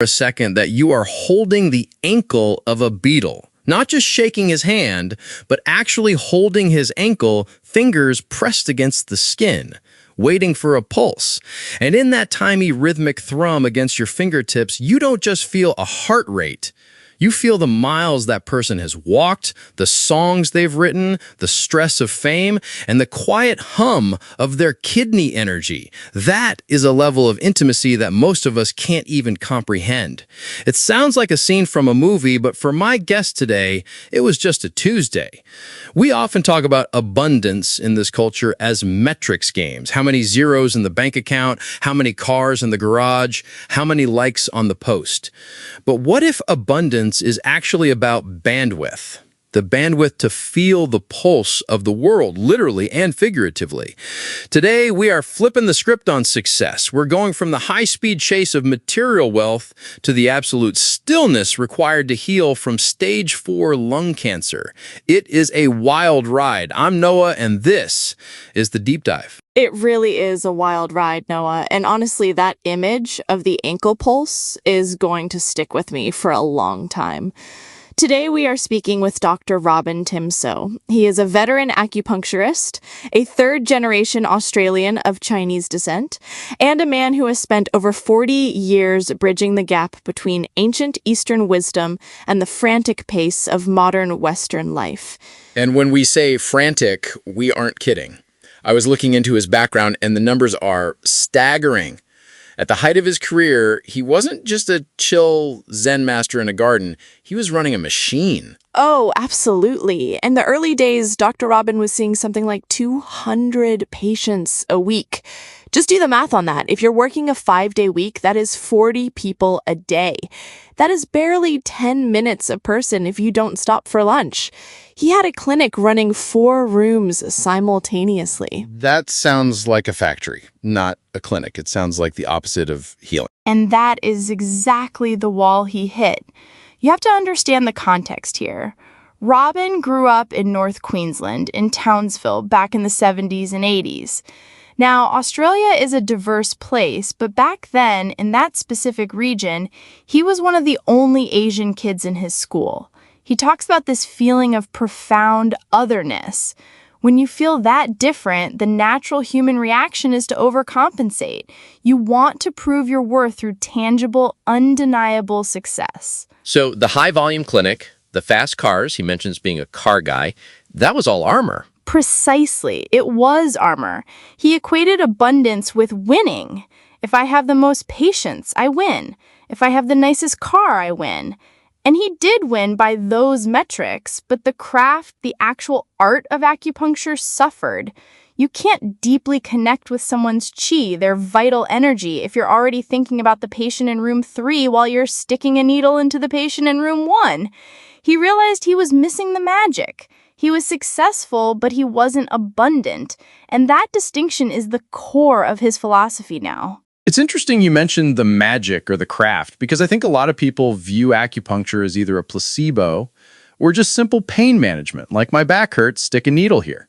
a second that you are holding the ankle of a beetle. Not just shaking his hand, but actually holding his ankle, fingers pressed against the skin, waiting for a pulse. And in that tiny rhythmic thrum against your fingertips, you don't just feel a heart rate. You feel the miles that person has walked, the songs they've written, the stress of fame, and the quiet hum of their kidney energy. That is a level of intimacy that most of us can't even comprehend. It sounds like a scene from a movie, but for my guest today, it was just a Tuesday. We often talk about abundance in this culture as metrics games. How many zeros in the bank account, how many cars in the garage, how many likes on the post. But what if abundance is actually about bandwidth? The bandwidth to feel the pulse of the world, literally and figuratively. Today, we are flipping the script on success. We're going from the high-speed chase of material wealth to the absolute stillness required to heal from stage 4 lung cancer. It is a wild ride. I'm Noah, and this is The Deep Dive. It really is a wild ride, Noah. And honestly, that image of the ankle pulse is going to stick with me for a long time. Today, we are speaking with Dr. Robin Tim So. He is a veteran acupuncturist, a third-generation Australian of Chinese descent, and a man who has spent over 40 years bridging the gap between ancient Eastern wisdom and the frantic pace of modern Western life. And when we say frantic, we aren't kidding. I was looking into his background, and the numbers are staggering. At the height of his career, he wasn't just a chill Zen master in a garden. He was running a machine. Oh, absolutely. In the early days, Dr. Robin was seeing something like 200 patients a week. Just do the math on that. If you're working a 5-day week, that is 40 people a day. That is barely 10 minutes a person if you don't stop for lunch. He had a clinic running 4 rooms simultaneously. That sounds like a factory, not a clinic. It sounds like the opposite of healing. And that is exactly the wall he hit. You have to understand the context here. Robin grew up in North Queensland, in Townsville, back in the 70s and 80s. Now, Australia is a diverse place, but back then, in that specific region, he was one of the only Asian kids in his school. He talks about this feeling of profound otherness. When you feel that different, the natural human reaction is to overcompensate. You want to prove your worth through tangible, undeniable success. So the high-volume clinic, the fast cars, he mentions being a car guy, that was all armor. Precisely. It was armor. He equated abundance with winning. If I have the most patients, I win. If I have the nicest car, I win. And he did win by those metrics, but the craft, the actual art of acupuncture suffered. You can't deeply connect with someone's qi, their vital energy, if you're already thinking about the patient in room 3 while you're sticking a needle into the patient in room 1. He realized he was missing the magic. He was successful, but he wasn't abundant. And that distinction is the core of his philosophy now. It's interesting you mentioned the magic or the craft, because I think a lot of people view acupuncture as either a placebo or just simple pain management, like my back hurts, stick a needle here.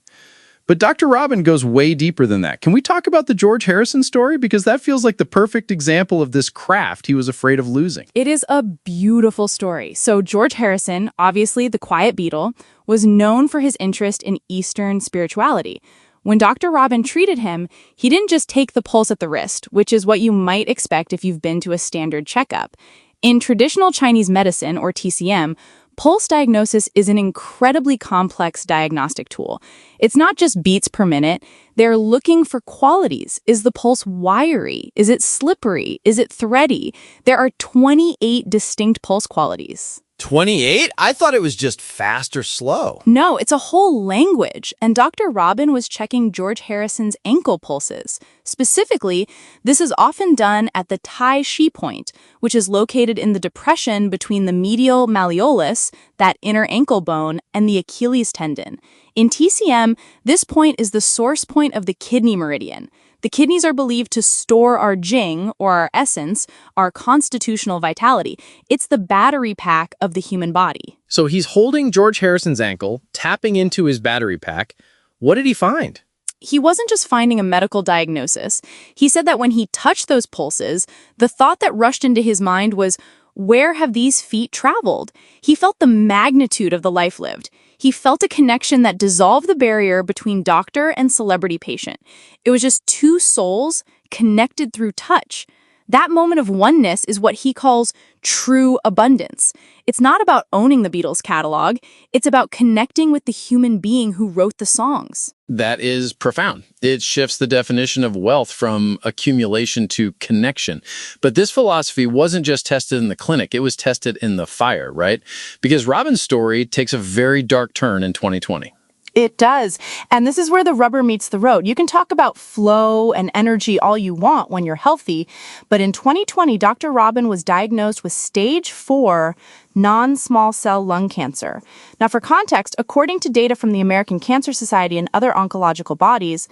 But Dr. Robin goes way deeper than that. Can we talk about the George Harrison story? Because that feels like the perfect example of this craft he was afraid of losing. It is a beautiful story. So George Harrison, obviously the quiet beetle, was known for his interest in Eastern spirituality. When Dr. Robin treated him, he didn't just take the pulse at the wrist, which is what you might expect if you've been to a standard checkup. In traditional Chinese medicine, or TCM, pulse diagnosis is an incredibly complex diagnostic tool. It's not just beats per minute. They're looking for qualities. Is the pulse wiry? Is it slippery? Is it thready? There are 28 distinct pulse qualities. 28? I thought it was just fast or slow. No, it's a whole language, and Dr. Robin was checking George Harrison's ankle pulses. Specifically, this is often done at the Tai Chi point, which is located in the depression between the medial malleolus, that inner ankle bone, and the Achilles tendon. In TCM, this point is the source point of the kidney meridian. The kidneys are believed to store our jing, or our essence, our constitutional vitality. It's the battery pack of the human body. So he's holding George Harrison's ankle, tapping into his battery pack. What did he find? he wasn't just finding a medical diagnosis. He said that when he touched those pulses, the thought that rushed into his mind was, where have these feet traveled? He felt the magnitude of the life lived. He felt a connection that dissolved the barrier between doctor and celebrity patient. It was just two souls connected through touch. That moment of oneness is what he calls true abundance. It's not about owning the Beatles catalog. It's about connecting with the human being who wrote the songs. That is profound. It shifts the definition of wealth from accumulation to connection. But this philosophy wasn't just tested in the clinic, it was tested in the fire, right? Because Robin's story takes a very dark turn in 2020. It does. And this is where the rubber meets the road. You can talk about flow and energy all you want when you're healthy, but in 2020, Dr. Robin was diagnosed with stage 4 non-small cell lung cancer. Now, for context, according to data from the American Cancer Society and other oncological bodies,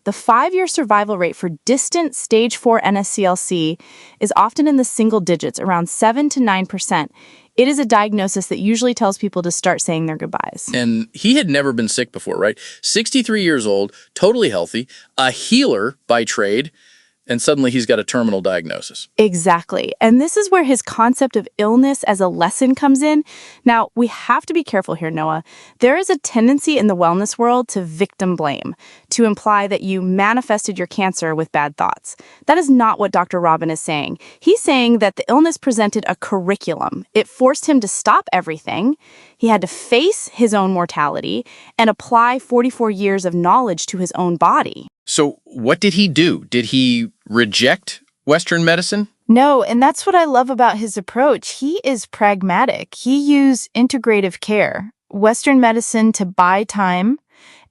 the 5-year survival rate for distant stage 4 NSCLC is often in the single digits, around 7 to 9%. It is a diagnosis that usually tells people to start saying their goodbyes. And he had never been sick before, right? 63 years old, totally healthy, a healer by trade, and suddenly he's got a terminal diagnosis. Exactly. And this is where his concept of illness as a lesson comes in. Now, we have to be careful here, Noah. There is a tendency in the wellness world to victim blame, to imply that you manifested your cancer with bad thoughts. That is not what Dr. Robin is saying. He's saying that the illness presented a curriculum. It forced him to stop everything. He had to face his own mortality and apply 44 years of knowledge to his own body. So what did he do? Did he reject Western medicine? No, and that's what I love about his approach. He is pragmatic. He used integrative care, Western medicine to buy time,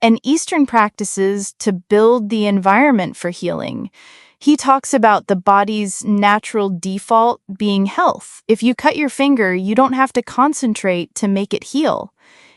and Eastern practices to build the environment for healing. He talks about the body's natural default being health. If you cut your finger, you don't have to concentrate to make it heal.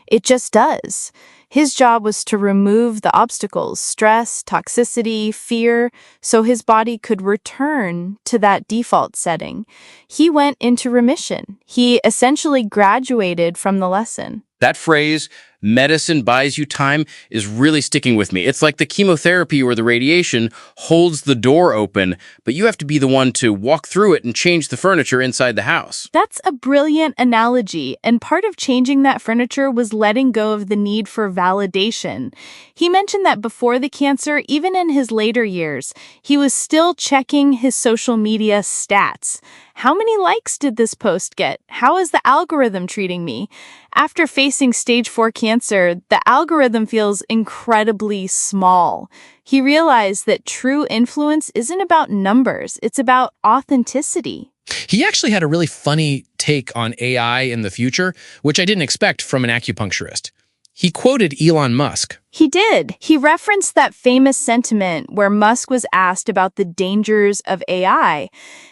It just does. His job was to remove the obstacles, stress, toxicity, fear, so his body could return to that default setting. He went into remission. He essentially graduated from the lesson. That phrase, medicine buys you time, is really sticking with me. It's like the chemotherapy or the radiation holds the door open, but you have to be the one to walk through it and change the furniture inside the house. That's a brilliant analogy, and part of changing that furniture was letting go of the need for validation. He mentioned that before the cancer, even in his later years, he was still checking his social media stats. How many likes did this post get? How is the algorithm treating me? After facing stage 4 cancer, the algorithm feels incredibly small. He realized that true influence isn't about numbers, it's about authenticity. He actually had a really funny take on AI in the future, which I didn't expect from an acupuncturist. He quoted Elon Musk. He did. He referenced that famous sentiment where Musk was asked about the dangers of AI.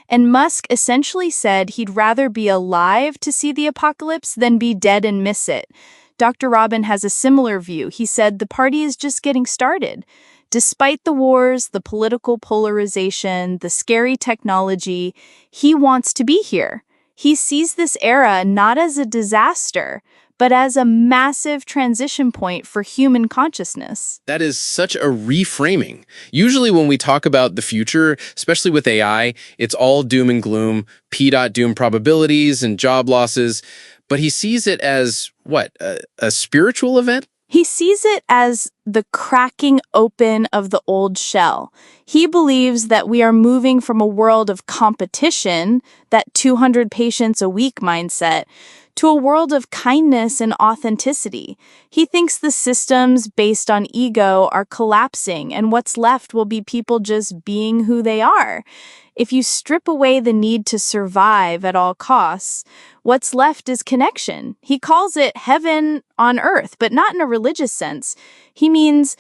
And Musk essentially said he'd rather be alive to see the apocalypse than be dead and miss it. Dr. Robin has a similar view. He said the party is just getting started. Despite the wars, the political polarization, the scary technology, he wants to be here. He sees this era not as a disaster, but as a massive transition point for human consciousness. That is such a reframing. Usually when we talk about the future, especially with AI, it's all doom and gloom, P.doom probabilities and job losses. But he sees it as, what, a spiritual event? He sees it as the cracking open of the old shell. He believes that we are moving from a world of competition, that 200 patients a week mindset, to a world of kindness and authenticity. He thinks the systems based on ego are collapsing, and what's left will be people just being who they are. If you strip away the need to survive at all costs, what's left is connection. He calls it heaven on earth, but not in a religious sense. He means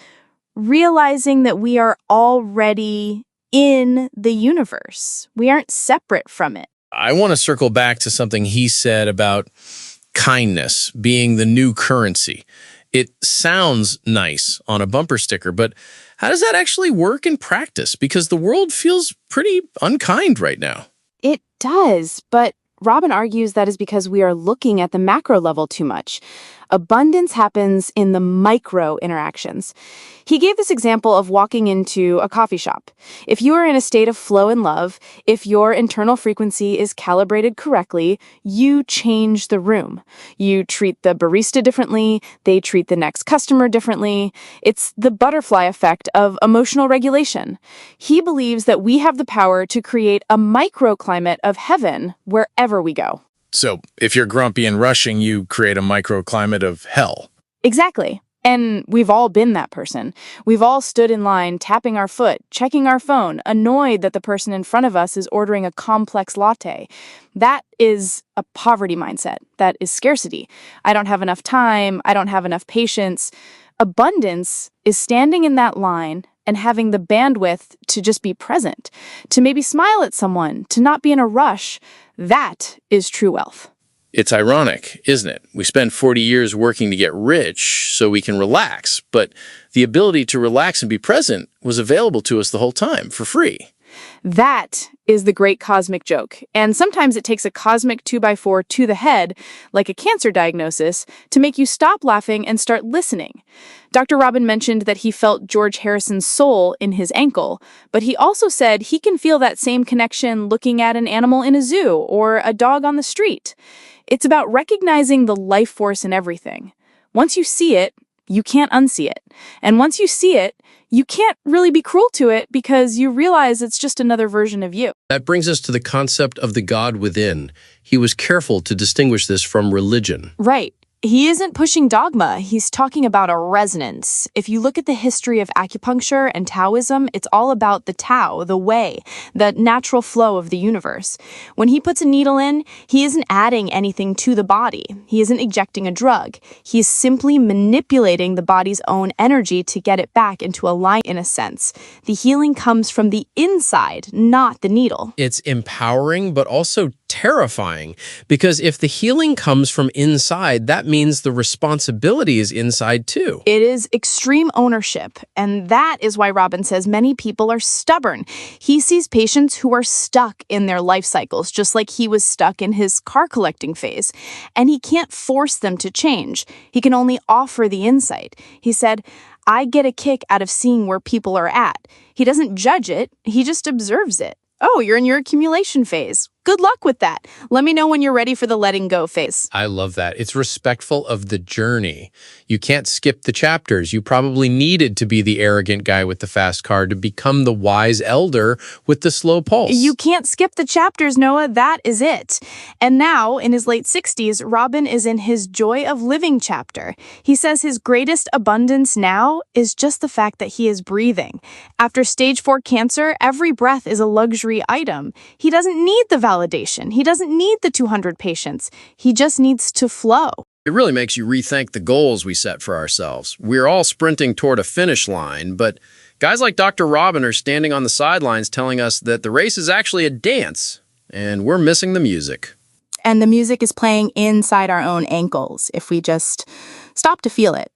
realizing that we are already in the universe. We aren't separate from it. I want to circle back to something he said about kindness being the new currency. It sounds nice on a bumper sticker, but how does that actually work in practice? Because the world feels pretty unkind right now. It does, but Robin argues that is because we are looking at the macro level too much. Abundance happens in the micro interactions. He gave this example of walking into a coffee shop. If you are in a state of flow and love, if your internal frequency is calibrated correctly, you change the room. You treat the barista differently, they treat the next customer differently. It's the butterfly effect of emotional regulation. He believes that we have the power to create a microclimate of heaven wherever we go. So, if you're grumpy and rushing, you create a microclimate of hell. Exactly. And we've all been that person. We've all stood in line, tapping our foot, checking our phone, annoyed that the person in front of us is ordering a complex latte. That is a poverty mindset. That is scarcity. I don't have enough time. I don't have enough patience. Abundance is standing in that line and having the bandwidth to just be present, to maybe smile at someone, to not be in a rush. That is true wealth. It's ironic, isn't it? We spend 40 years working to get rich so we can relax, but the ability to relax and be present was available to us the whole time for free. That is the great cosmic joke. And sometimes it takes a cosmic 2x4 to the head, like a cancer diagnosis, to make you stop laughing and start listening. Dr. Robin mentioned that he felt George Harrison's soul in his ankle, but he also said he can feel that same connection looking at an animal in a zoo or a dog on the street. It's about recognizing the life force in everything. Once you see it, you can't unsee it. And once you see it, you can't really be cruel to it because you realize it's just another version of you. That brings us to the concept of the God within. He was careful to distinguish this from religion. Right. He isn't pushing dogma, he's talking about a resonance. If you look at the history of acupuncture and Taoism, it's all about the Tao, the way, the natural flow of the universe. When he puts a needle in, he isn't adding anything to the body. He isn't injecting a drug. He's simply manipulating the body's own energy to get it back into alignment in a sense. The healing comes from the inside, not the needle. It's empowering, but also terrifying, because if the healing comes from inside, that means the responsibility is inside too. It is extreme ownership, and that is why Robin says many people are stubborn. He sees patients who are stuck in their life cycles, just like he was stuck in his car collecting phase, and he can't force them to change. He can only offer the insight. He said, I get a kick out of seeing where people are at. He doesn't judge it, he just observes it. Oh, you're in your accumulation phase. Good luck with that. Let me know when you're ready for the letting go phase. I love that. It's respectful of the journey. You can't skip the chapters. You probably needed to be the arrogant guy with the fast car to become the wise elder with the slow pulse. You can't skip the chapters, Noah. That is it. And now, in his late 60s, Robin is in his Joy of Living chapter. He says his greatest abundance now is just the fact that he is breathing. After stage 4 cancer, every breath is a luxury item. He doesn't need the validation. He doesn't need the 200 patients. He just needs to flow. It really makes you rethink the goals we set for ourselves. We're all sprinting toward a finish line, but guys like Dr. Robin are standing on the sidelines telling us that the race is actually a dance, and we're missing the music. And the music is playing inside our own ankles if we just stop to feel it.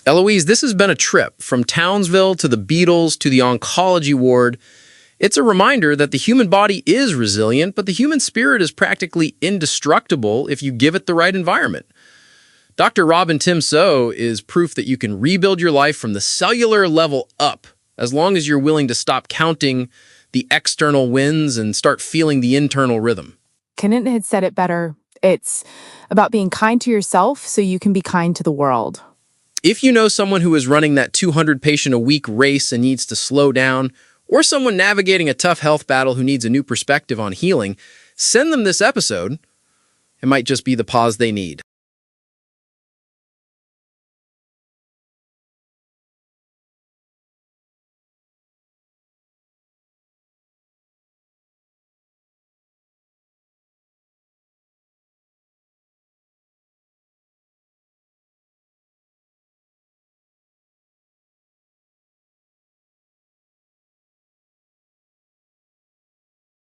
Eloise, this has been a trip from Townsville to the Beatles to the oncology ward. It's a reminder that the human body is resilient, but the human spirit is practically indestructible if you give it the right environment. Dr. Robin Tim So is proof that you can rebuild your life from the cellular level up, as long as you're willing to stop counting the external wins and start feeling the internal rhythm. Kenneth had said it better. It's about being kind to yourself so you can be kind to the world. If you know someone who is running that 200 patient a week race and needs to slow down, or someone navigating a tough health battle who needs a new perspective on healing, send them this episode. It might just be the pause they need.